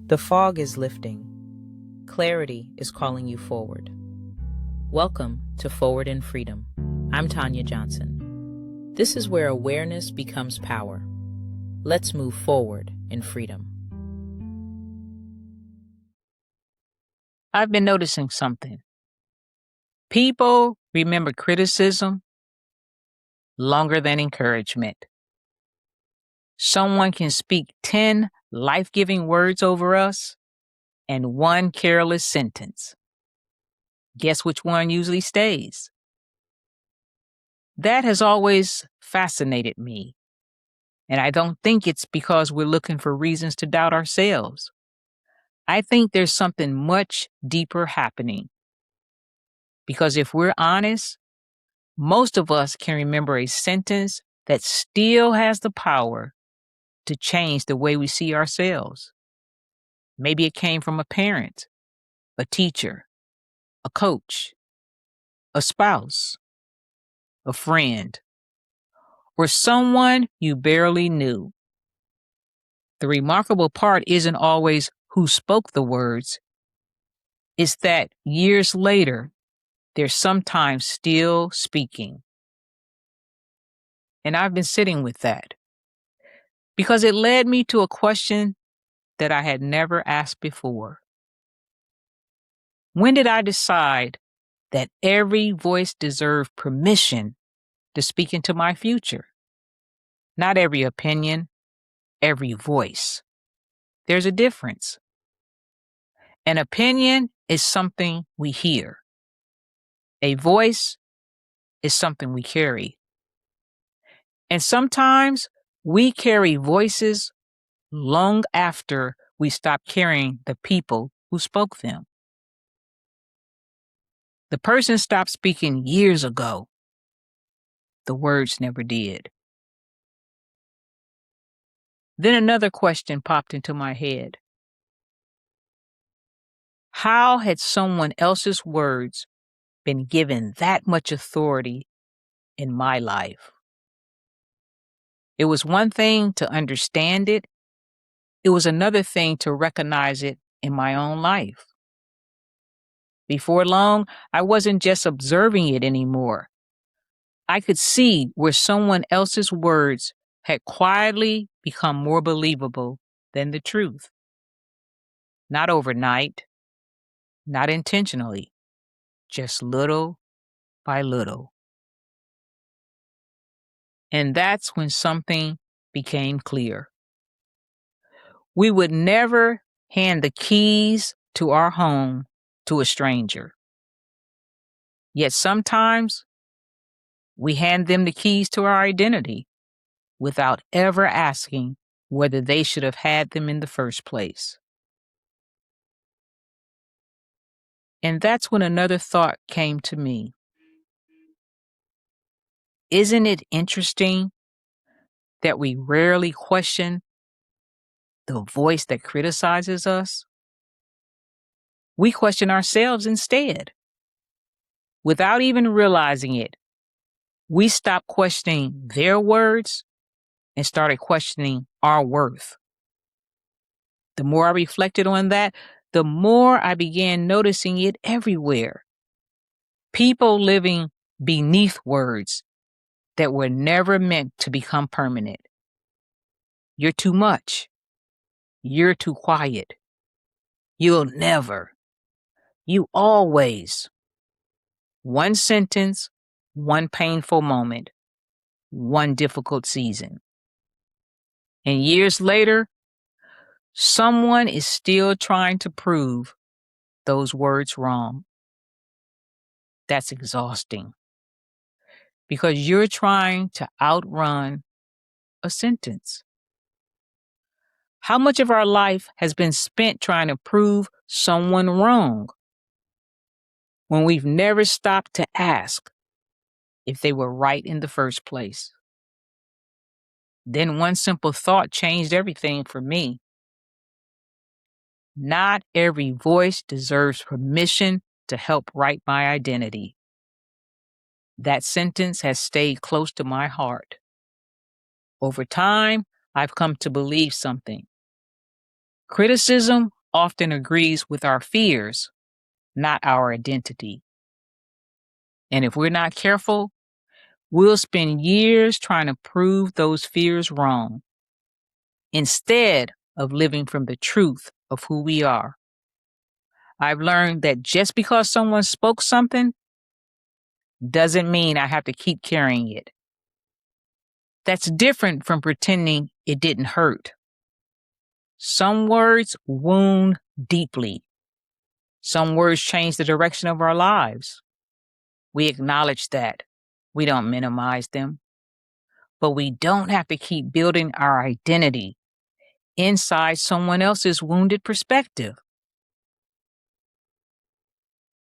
The fog is lifting. Clarity is calling you forward. Welcome to Forward in Freedom. I'm Tanya Johnson. This is where awareness becomes power. Let's move forward in freedom. I've been noticing something. People remember criticism longer than encouragement. Someone can speak 10 life-giving words over us and one careless sentence. Guess which one usually stays? That has always fascinated me, and I don't think it's because we're looking for reasons to doubt ourselves. I think there's something much deeper happening. Because if we're honest, most of us can remember a sentence that still has the power to change the way we see ourselves. Maybe it came from a parent, a teacher, a coach, a spouse, a friend, or someone you barely knew. The remarkable part isn't always who spoke the words. It's that years later, they're sometimes still speaking. And I've been sitting with that because it led me to a question that I had never asked before. When did I decide that every voice deserved permission to speak into my future? Not every opinion, every voice. There's a difference. An opinion is something we hear. A voice is something we carry. And sometimes we carry voices long after we stop carrying the people who spoke them. The person stopped speaking years ago. The words never did. Then another question popped into my head. How had someone else's words been given that much authority in my life? It was one thing to understand it. It was another thing to recognize it in my own life. Before long, I wasn't just observing it anymore. I could see where someone else's words had quietly become more believable than the truth. Not overnight, not intentionally, just little by little. And that's when something became clear. We would never hand the keys to our home to a stranger. Yet sometimes we hand them the keys to our identity without ever asking whether they should have had them in the first place. And that's when another thought came to me. Isn't it interesting that we rarely question the voice that criticizes us? We question ourselves instead. Without even realizing it, we stopped questioning their words and started questioning our worth. The more I reflected on that, the more I began noticing it everywhere. People living beneath words that were never meant to become permanent. You're too much. You're too quiet. You'll never. You always. One sentence, one painful moment, one difficult season. And years later, someone is still trying to prove those words wrong. That's exhausting because you're trying to outrun a sentence. How much of our life has been spent trying to prove someone wrong when we've never stopped to ask if they were right in the first place? Then one simple thought changed everything for me. Not every voice deserves permission to help write my identity. That sentence has stayed close to my heart. Over time, I've come to believe something. Criticism often agrees with our fears, not our identity. And if we're not careful, we'll spend years trying to prove those fears wrong instead of living from the truth of who we are. I've learned that just because someone spoke something doesn't mean I have to keep carrying it. That's different from pretending it didn't hurt. Some words wound deeply. Some words change the direction of our lives. We acknowledge that. We don't minimize them. But we don't have to keep building our identity inside someone else's wounded perspective.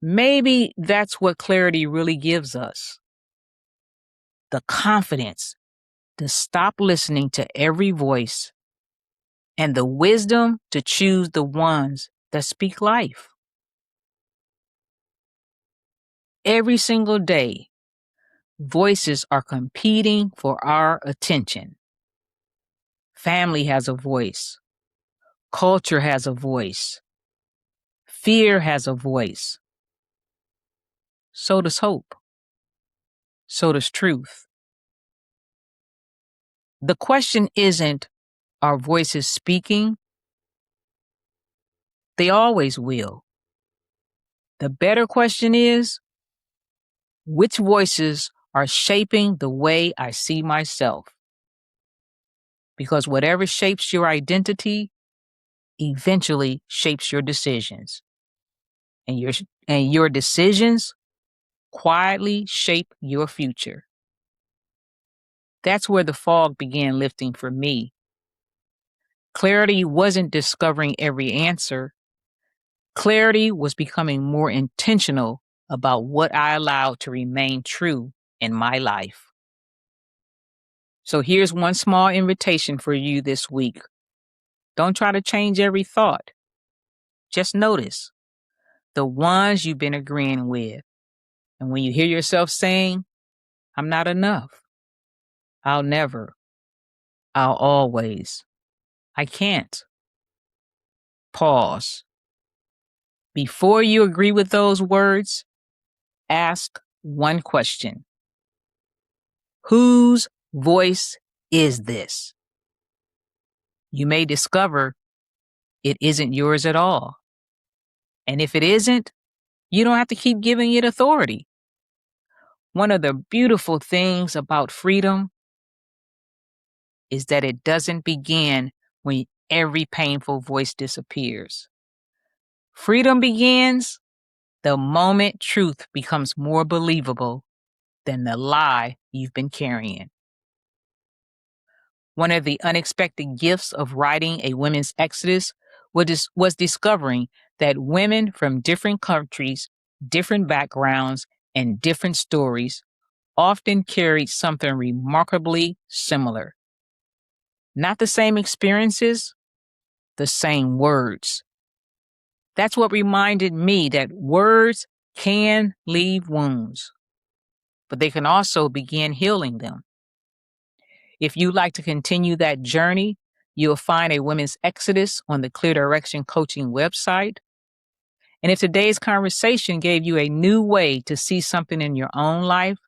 Maybe that's what clarity really gives us. The confidence to stop listening to every voice and the wisdom to choose the ones that speak life. Every single day, voices are competing for our attention. Family has a voice. Culture has a voice. Fear has a voice. So does hope. So does truth. The question isn't, are voices speaking? They always will. The better question is, which voices are shaping the way I see myself? Because whatever shapes your identity eventually shapes your decisions. And your decisions quietly shape your future. That's where the fog began lifting for me. Clarity wasn't discovering every answer. Clarity was becoming more intentional about what I allowed to remain true in my life. So here's one small invitation for you this week. Don't try to change every thought. Just notice the ones you've been agreeing with. And when you hear yourself saying, I'm not enough, I'll never, I'll always, I can't, pause. Before you agree with those words, ask one question. Whose voice is this? You may discover it isn't yours at all. And if it isn't, you don't have to keep giving it authority. One of the beautiful things about freedom is that it doesn't begin when every painful voice disappears. Freedom begins the moment truth becomes more believable than the lie you've been carrying. One of the unexpected gifts of writing a women's exodus was discovering that women from different countries, different backgrounds, and different stories often carried something remarkably similar. Not the same experiences, the same words. That's what reminded me that words can leave wounds, but they can also begin healing them. If you'd like to continue that journey, you'll find a Women's Exodus on the Clear Direction Coaching website. And if today's conversation gave you a new way to see something in your own life,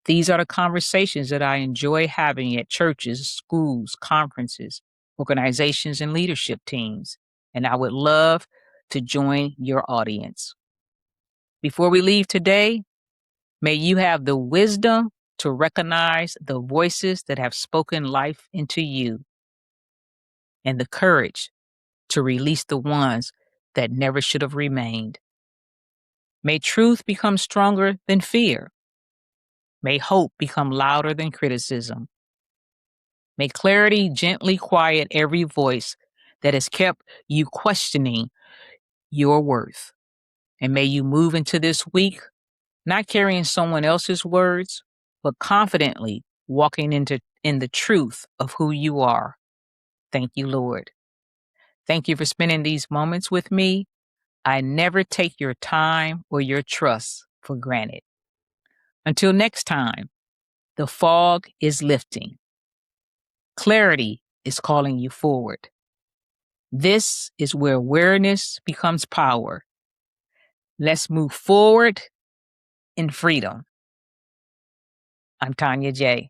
these are the conversations that I enjoy having at churches, schools, conferences, organizations, and leadership teams. And I would love to join your audience. Before we leave today, may you have the wisdom to recognize the voices that have spoken life into you and the courage to release the ones that never should have remained. May truth become stronger than fear. May hope become louder than criticism. May clarity gently quiet every voice that has kept you questioning your worth. And may you move into this week not carrying someone else's words, but confidently walking in the truth of who you are. Thank you, Lord. Thank you for spending these moments with me. I never take your time or your trust for granted. Until next time, the fog is lifting. Clarity is calling you forward. This is where awareness becomes power. Let's move forward in freedom. I'm Tanya J.